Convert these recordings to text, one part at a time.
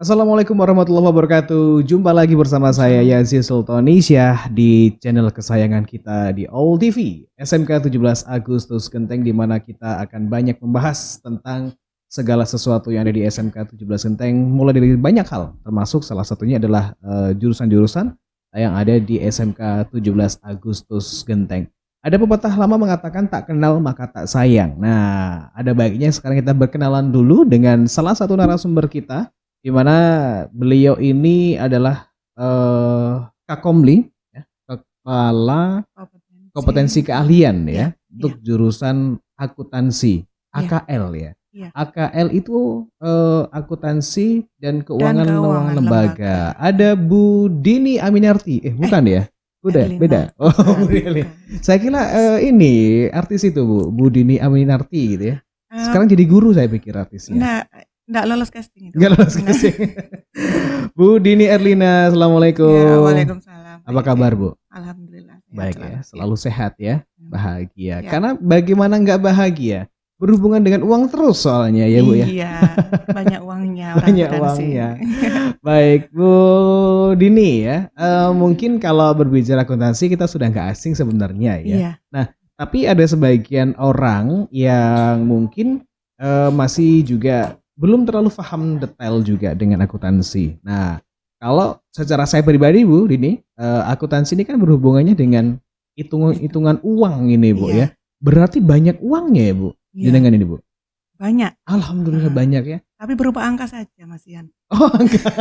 Assalamualaikum warahmatullahi wabarakatuh. Jumpa lagi bersama saya Waalaikumsalam. Yazid Sultanisyah di channel kesayangan kita di All TV SMK 17 Agustus Genteng, di mana kita akan banyak membahas tentang segala sesuatu yang ada di SMK 17 Genteng, mulai dari banyak hal, termasuk salah satunya adalah jurusan-jurusan yang ada di SMK 17 Agustus Genteng. Ada pepatah lama mengatakan tak kenal maka tak sayang. Nah, ada baiknya sekarang kita berkenalan dulu dengan salah satu narasumber kita, di mana beliau ini adalah Kakomli, ya, Kepala Kompetensi Keahlian ya, untuk jurusan akuntansi, AKL ya. Iya. AKL itu akuntansi dan keuangan keuangan lembaga. lembaga. Ada Bu Dini Aminarti, bukan ya? Udah, Erlina. beda. Oh, Bu Dini. Saya kira ini artis itu Bu Dini Aminarti gitu ya. Sekarang jadi guru saya pikir artisnya. Enggak lolos casting itu. Enggak lolos casting. Bu Dini Erlina, assalamualaikum. Ya, waalaikumsalam. Apa kabar Bu? Alhamdulillah. Baik ya, selalu sehat ya, bahagia. Ya. Karena bagaimana nggak bahagia? Berhubungan dengan uang terus soalnya ya Bu ya. Iya, banyak uangnya. Banyak uangnya. Baik Bu Dini ya, mungkin kalau berbicara akuntansi kita sudah nggak asing sebenarnya ya. Iya. Nah, tapi ada sebagian orang yang mungkin masih juga belum terlalu paham detail juga dengan akuntansi. Nah, kalau secara saya pribadi Bu Dini, akuntansi ini kan berhubungannya dengan hitungan uang ini Bu ya. Berarti banyak uangnya ya Bu, jenengan ini Bu? Banyak. Alhamdulillah banyak ya. Tapi berupa angka saja Mas Ian. Oh, angka.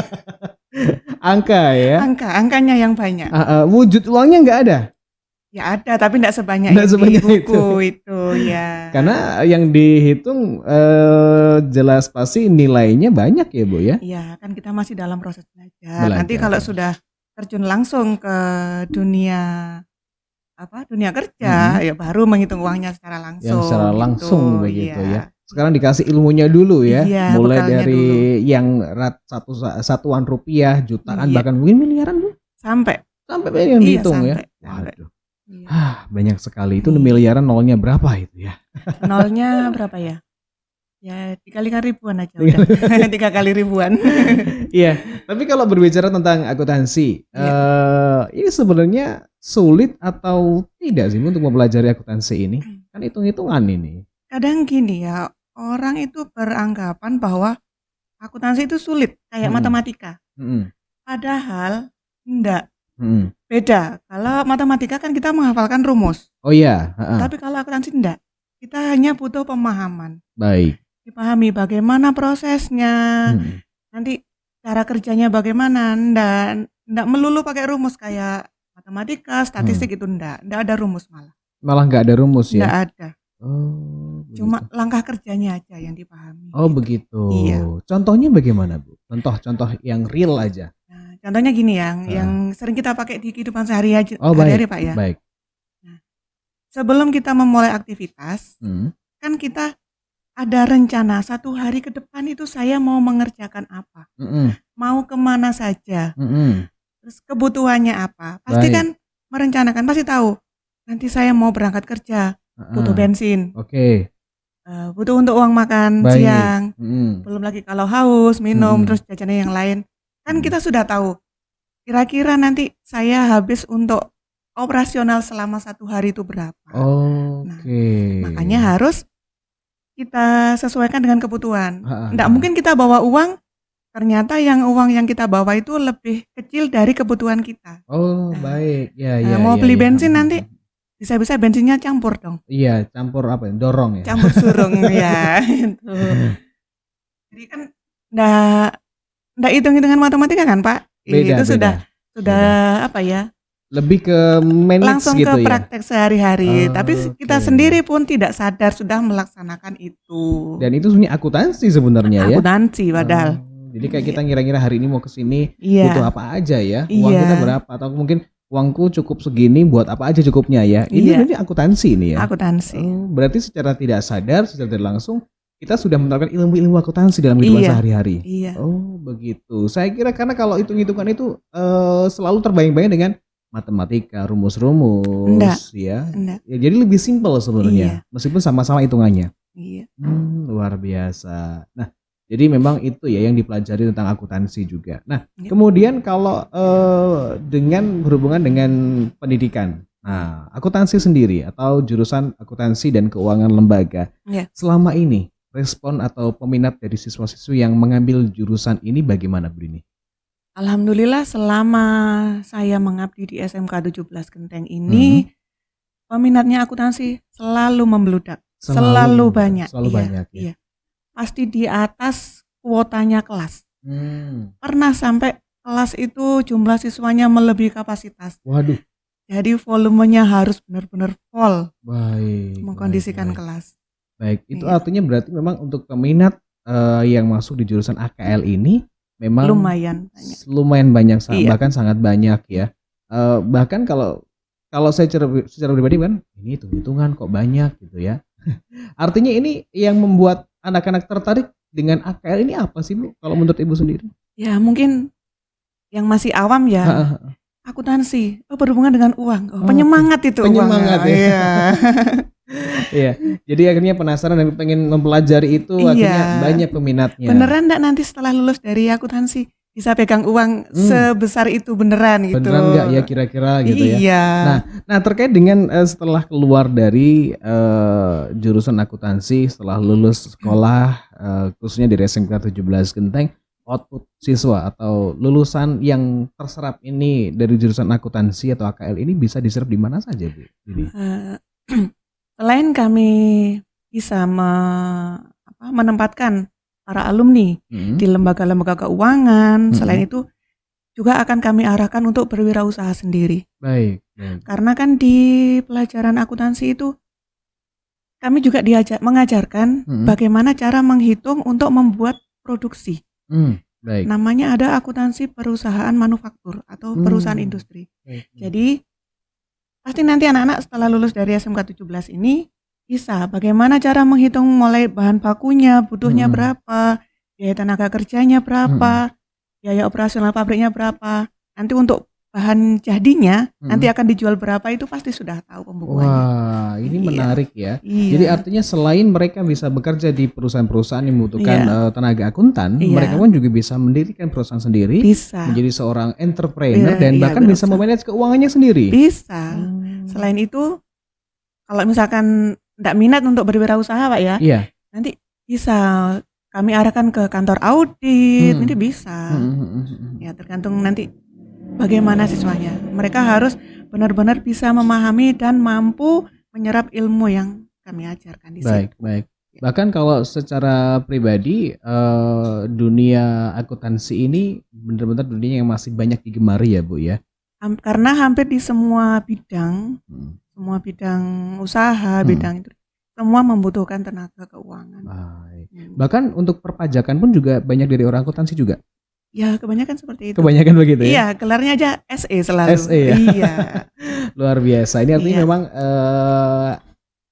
Angka ya. Angkanya yang banyak. Wujud uangnya nggak ada? Ya ada, tapi enggak sebanyak Nggak yang di buku itu ya. Karena yang dihitung jelas pasti nilainya banyak ya Bu ya. Iya, kan kita masih dalam proses belajar. Nanti kalau sudah terjun langsung ke dunia kerja, ya baru menghitung uangnya secara langsung. Yang secara langsung gitu. begitu ya. Sekarang dikasih ilmunya dulu ya. Iya, mulai dari dulu. yang satuan rupiah, jutaan, bahkan mungkin miliaran Bu. Sampai yang dihitung ya. Waduh. Banyak sekali. Itu miliaran nolnya berapa itu ya? Nolnya berapa ya? Ya dikalikan ribuan aja udah. 3 kali ribuan. Iya, tapi kalau berbicara tentang akuntansi, ini sebenarnya sulit atau tidak sih untuk mempelajari akuntansi ini? Kan hitung-hitungan ini. Kadang gini ya, orang itu beranggapan bahwa akuntansi itu sulit kayak matematika. Padahal enggak. Beda. Kalau matematika kan kita menghafalkan rumus. Oh iya. Tapi kalau akuntansi enggak. Kita hanya butuh pemahaman. Baik. Dipahami bagaimana prosesnya. Nanti cara kerjanya bagaimana. Enggak melulu pakai rumus kayak matematika, statistik itu enggak ada rumus malah. Malah enggak ada rumus ya? Enggak ada. Oh, cuma langkah kerjanya aja yang dipahami. Oh gitu. Begitu. Iya. Contohnya bagaimana Bu? Contoh yang real aja. Nah, contohnya gini yang sering kita pakai di kehidupan sehari-hari Pak ya. Baik. Nah, sebelum kita memulai aktivitas, kan kita ada rencana 1 hari ke depan itu saya mau mengerjakan apa, mau kemana saja, terus kebutuhannya apa. Pasti kan merencanakan, pasti tahu nanti saya mau berangkat kerja, butuh bensin, butuh untuk uang makan siang, belum lagi kalau haus minum, terus jajannya yang lain. Kan kita sudah tahu kira-kira nanti saya habis untuk operasional selama 1 hari itu berapa. Nah, makanya harus kita sesuaikan dengan kebutuhan. Nggak mungkin kita bawa uang, ternyata uang yang kita bawa itu lebih kecil dari kebutuhan kita. Oh, baik. Ya. Mau beli bensin nanti bisa-bisa bensinnya campur dong. Iya, campur apa ya? Dorong ya? Campur surung ya. Itu. Jadi kan nggak hitung-hitungan matematika kan Pak? Itu sudah apa ya? Lebih ke manage langsung gitu ke praktek sehari-hari. Tapi kita sendiri pun tidak sadar sudah melaksanakan itu. Dan itu sebenarnya akuntansi sebenarnya ya? Akuntansi padahal. Jadi kayak kita ngira-ngira hari ini mau kesini butuh apa aja ya? Uang kita berapa? Atau mungkin uangku cukup segini, buat apa aja cukupnya ya? Ini berarti akuntansi ini ya? Akuntansi. Berarti secara tidak sadar, secara tidak langsung kita sudah menerapkan ilmu-ilmu akuntansi dalam kehidupan sehari-hari. Iya. Oh begitu. Saya kira karena kalau hitung-hitungan itu selalu terbayang-bayang dengan matematika, rumus-rumus. Ya, jadi lebih simpel sebenarnya, meskipun sama-sama hitungannya. Iya. Luar biasa. Nah, Jadi memang itu ya yang dipelajari tentang akuntansi juga. Nah, kemudian kalau dengan berhubungan dengan pendidikan, nah akuntansi sendiri atau jurusan akuntansi dan keuangan lembaga, selama ini respon atau peminat dari siswa-siswi yang mengambil jurusan ini bagaimana, Bu Dini? Alhamdulillah selama saya mengabdi di SMK 17 Genteng ini, peminatnya akuntansi selalu membludak, selalu banyak. Iya. Pasti di atas kuotanya kelas. Pernah sampai kelas itu jumlah siswanya melebihi kapasitas. Waduh. Jadi volumenya harus benar-benar full. Baik. Mengkondisikan kelas. Baik, itu artinya berarti memang untuk peminat yang masuk di jurusan AKL ini memang lumayan banyak, bahkan sangat banyak ya. Bahkan kalau saya secara pribadi kan, ini hitung-hitungan kok banyak gitu ya. Artinya ini yang membuat anak-anak tertarik dengan AKL ini apa sih, Bu? Kalau menurut Ibu sendiri? Ya mungkin yang masih awam ya, akuntansi, berhubungan dengan uang, penyemangat itu. Penyemangat ya. Iya, jadi akhirnya penasaran dan pengen mempelajari itu, akhirnya banyak peminatnya. Beneran enggak nanti setelah lulus dari akuntansi bisa pegang uang sebesar itu beneran gitu? Beneran enggak ya kira-kira gitu ya? Iya. Nah terkait dengan setelah keluar dari jurusan akuntansi, setelah lulus sekolah khususnya dari SMK 17 Genteng, output siswa atau lulusan yang terserap ini dari jurusan akuntansi atau AKL ini bisa diserap di mana saja, Bu? Selain kami bisa menempatkan para alumni di lembaga-lembaga keuangan, selain itu juga akan kami arahkan untuk berwirausaha sendiri. Baik. Karena kan di pelajaran akuntansi itu kami juga mengajarkan bagaimana cara menghitung untuk membuat produksi. Baik. Namanya ada akuntansi perusahaan manufaktur atau perusahaan industri. Jadi pasti nanti anak-anak setelah lulus dari SMK 17 ini bisa bagaimana cara menghitung mulai bahan bakunya, butuhnya berapa, biaya tenaga kerjanya berapa, biaya operasional pabriknya berapa. Nanti untuk bahan jadinya nanti akan dijual berapa itu pasti sudah tahu pembukuannya. Wah, ini menarik ya. Jadi artinya selain mereka bisa bekerja di perusahaan-perusahaan yang membutuhkan tenaga akuntan, mereka pun juga bisa mendirikan perusahaan sendiri, menjadi seorang entrepreneur dan bahkan bisa memanage keuangannya sendiri. Bisa. Selain itu, kalau misalkan tidak minat untuk berwirausaha, Pak ya, nanti bisa kami arahkan ke kantor audit, nanti bisa. Ya tergantung nanti bagaimana siswanya. Mereka harus benar-benar bisa memahami dan mampu menyerap ilmu yang kami ajarkan di sini. Baik. Bahkan kalau secara pribadi dunia akuntansi ini benar-benar dunia yang masih banyak digemari ya, Bu ya. Karena hampir di semua bidang, usaha, bidang itu semua membutuhkan tenaga keuangan. Baik. Bahkan untuk perpajakan pun juga banyak dari orang akuntansi juga. Ya kebanyakan seperti itu. Kebanyakan begitu ya? Iya, gelarnya aja SE selalu. SE ya? Iya. Luar biasa. Ini artinya memang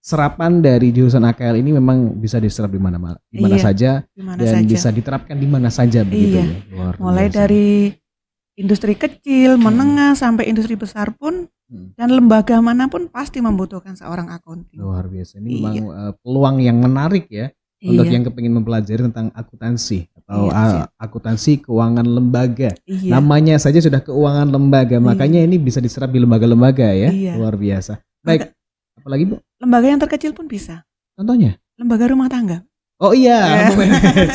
serapan dari jurusan AKL ini memang bisa diserap di mana saja dan bisa diterapkan di mana saja begitu ya. Luar mulai biasa. dari industri kecil, menengah sampai industri besar pun dan lembaga manapun pasti membutuhkan seorang akuntan. Luar biasa. Ini memang peluang yang menarik ya untuk yang kepingin mempelajari tentang akuntansi atau akuntansi keuangan lembaga. Namanya saja sudah keuangan lembaga, makanya ini bisa diserap di lembaga-lembaga ya. Luar biasa. Baik. Apalagi, Bu? Lembaga yang terkecil pun bisa. Contohnya? Lembaga rumah tangga. Oh iya,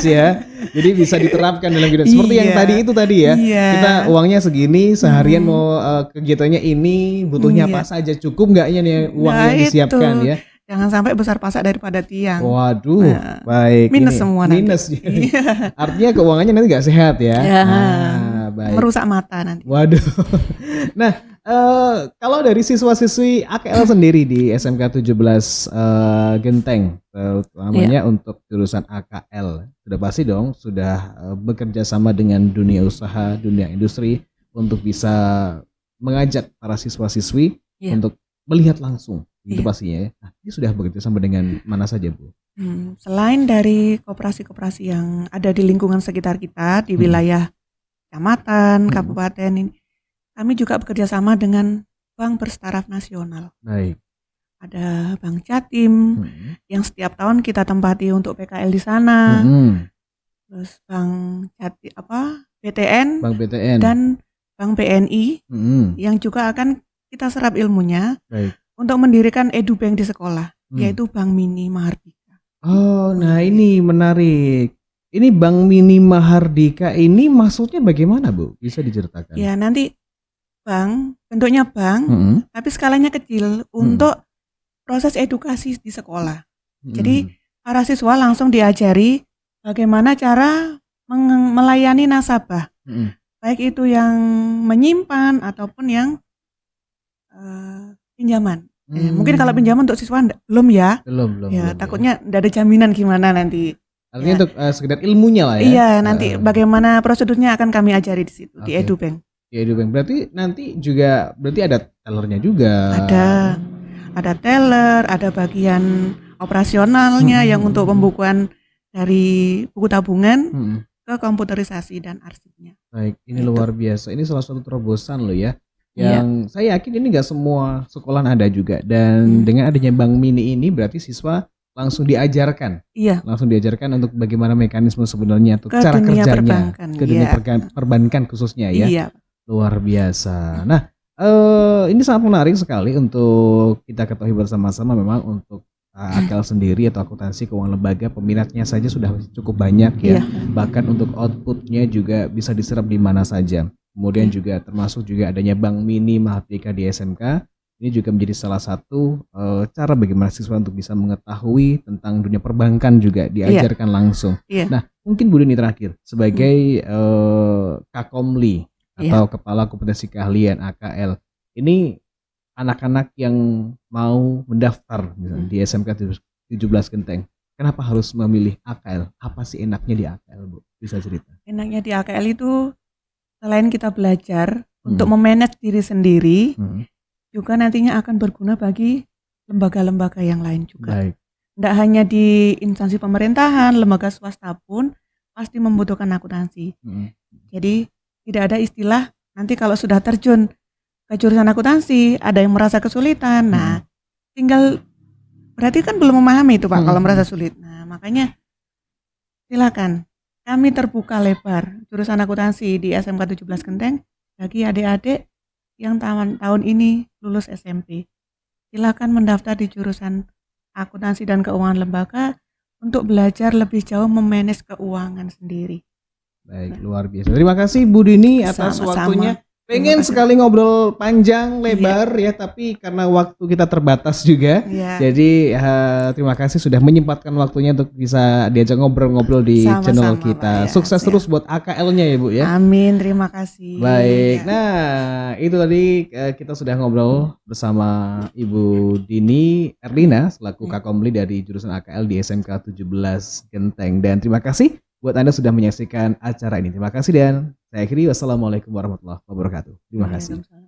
ya. Jadi bisa diterapkan dalam kehidupan. Seperti yang tadi ya. Kita uangnya segini, seharian mau kegiatannya ini, butuhnya apa saja, cukup enggaknya nih uang yang disiapkan ya. Jangan sampai besar pasak daripada tiang. Waduh, baik. Minus semua nanti. Minus. Artinya keuangannya nanti nggak sehat ya. Baik. Merusak mata nanti. Waduh. Nah, kalau dari siswa-siswi AKL sendiri di SMK 17 Genteng, terutamanya untuk jurusan AKL, sudah pasti dong sudah bekerja sama dengan dunia usaha, dunia industri untuk bisa mengajak para siswa-siswi untuk melihat langsung. Itu pastinya ya. Nah, ini sudah bekerja sama dengan mana saja, Bu? Selain dari koperasi-koperasi yang ada di lingkungan sekitar kita di wilayah kecamatan, kabupaten ini, kami juga bekerja sama dengan bank berstaraf nasional. Baik. Ada Bank Jatim yang setiap tahun kita tempati untuk PKL di sana. terus Bank BTN, Bank BTN dan Bank BNI yang juga akan kita serap ilmunya. Baik. Untuk mendirikan EduBank di sekolah, yaitu Bank Mini Mahardika. Oh, nah ini menarik. Ini Bank Mini Mahardika ini maksudnya bagaimana, Bu? Bisa diceritakan? Ya, nanti bentuknya bank, tapi skalanya kecil untuk proses edukasi di sekolah. Jadi para siswa langsung diajari bagaimana cara melayani nasabah, baik itu yang menyimpan ataupun yang pinjaman. Mungkin kalau pinjaman untuk siswa belum ya. Belum. Ya, takutnya enggak ada jaminan gimana nanti. Artinya untuk sekedar ilmunya lah ya. Iya, nanti bagaimana prosedurnya akan kami ajari di situ di EduBank. Di EduBank. Berarti nanti juga ada tellernya juga. Ada teller, ada bagian operasionalnya yang untuk pembukuan dari buku tabungan ke komputerisasi dan arsipnya. Baik, ini luar biasa. Ini salah satu terobosan loh ya. Yang saya yakin ini nggak semua sekolah ada juga, dan dengan adanya Bank Mini ini berarti siswa langsung diajarkan, langsung diajarkan untuk bagaimana mekanisme sebenarnya atau cara kerjanya ke dunia perbankan khususnya ya. Luar biasa. Nah, ini sangat menarik sekali untuk kita ketahui bersama-sama. Memang untuk AKL sendiri atau akuntansi keuangan lembaga, peminatnya saja sudah cukup banyak ya. Bahkan untuk outputnya juga bisa diserap di mana saja. Kemudian juga termasuk juga adanya Bank Mini Mahardika di SMK. Ini juga menjadi salah satu cara bagaimana siswa untuk bisa mengetahui tentang dunia perbankan juga diajarkan langsung. Nah, mungkin Bu Dini terakhir sebagai Kakomli atau Kepala Kompetensi Keahlian AKL. Ini anak-anak yang mau mendaftar misalnya di SMK 17 Genteng. Kenapa harus memilih AKL? Apa sih enaknya di AKL, Bu? Bisa cerita. Enaknya di AKL itu selain kita belajar untuk memanage diri sendiri, juga nantinya akan berguna bagi lembaga-lembaga yang lain juga. Tidak hanya di instansi pemerintahan, lembaga swasta pun pasti membutuhkan akuntansi. Jadi tidak ada istilah nanti kalau sudah terjun ke jurusan akuntansi ada yang merasa kesulitan. Nah, tinggal berarti kan belum memahami itu Pak kalau merasa sulit. Nah, makanya silakan. Kami terbuka lebar jurusan akuntansi di SMK 17 Genteng bagi adik-adik yang tahun ini lulus SMP. Silakan mendaftar di jurusan akuntansi dan keuangan lembaga untuk belajar lebih jauh memanage keuangan sendiri. Baik, luar biasa. Terima kasih Bu Dini atas waktunya. Pengen sekali ngobrol panjang lebar ya, tapi karena waktu kita terbatas juga. Jadi terima kasih sudah menyempatkan waktunya untuk bisa diajak ngobrol-ngobrol di channel kita. Sukses terus buat AKL-nya ya Bu ya. Amin, terima kasih. Baik, nah itu tadi kita sudah ngobrol bersama Ibu Dini Erlina selaku Kakomli dari jurusan AKL di SMK 17 Genteng. Dan terima kasih buat Anda sudah menyaksikan acara ini. Terima kasih dan saya akhiri. Wassalamualaikum warahmatullahi wabarakatuh. Terima kasih.